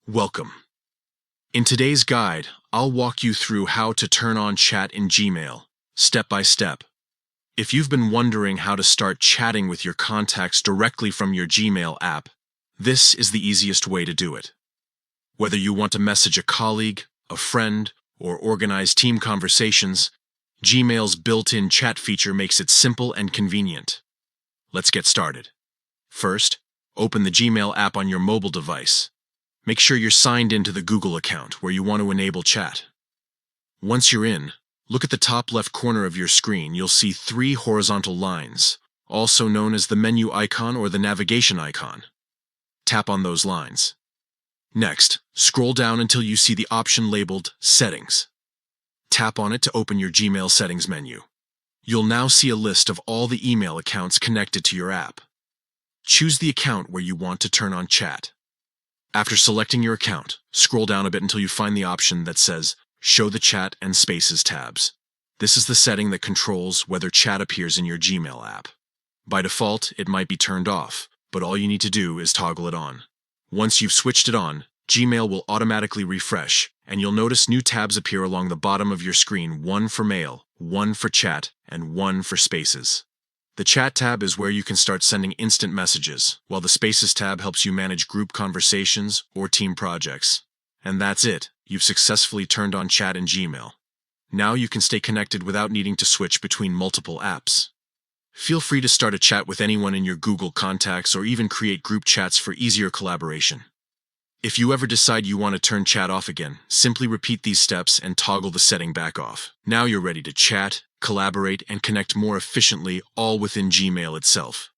Welcome. In today's guide, I'll walk you through how to turn on chat in Gmail, step by step. If you've been wondering how to start chatting with your contacts directly from your Gmail app, this is the easiest way to do it. Whether you want to message a colleague, a friend, or organize team conversations, Gmail's built-in chat feature makes it simple and convenient. Let's get started. First, open the Gmail app on your mobile device. Make sure you're signed into the Google account where you want to enable chat. Once you're in, look at the top left corner of your screen. You'll see three horizontal lines, also known as the menu icon or the navigation icon. Tap on those lines. Next, scroll down until you see the option labeled Settings. Tap on it to open your Gmail settings menu. You'll now see a list of all the email accounts connected to your app. Choose the account where you want to turn on chat. After selecting your account, scroll down a bit until you find the option that says Show the Chat and Spaces tabs. This is the setting that controls whether chat appears in your Gmail app. By default, it might be turned off, but all you need to do is toggle it on. Once you've switched it on, Gmail will automatically refresh, and you'll notice new tabs appear along the bottom of your screen, one for Mail, one for Chat, and one for Spaces. The Chat tab is where you can start sending instant messages, while the Spaces tab helps you manage group conversations or team projects. And that's it. You've successfully turned on chat in Gmail. Now you can stay connected without needing to switch between multiple apps. Feel free to start a chat with anyone in your Google contacts or even create group chats for easier collaboration. If you ever decide you want to turn chat off again, simply repeat these steps and toggle the setting back off. Now you're ready to chat, collaborate, and connect more efficiently, all within Gmail itself.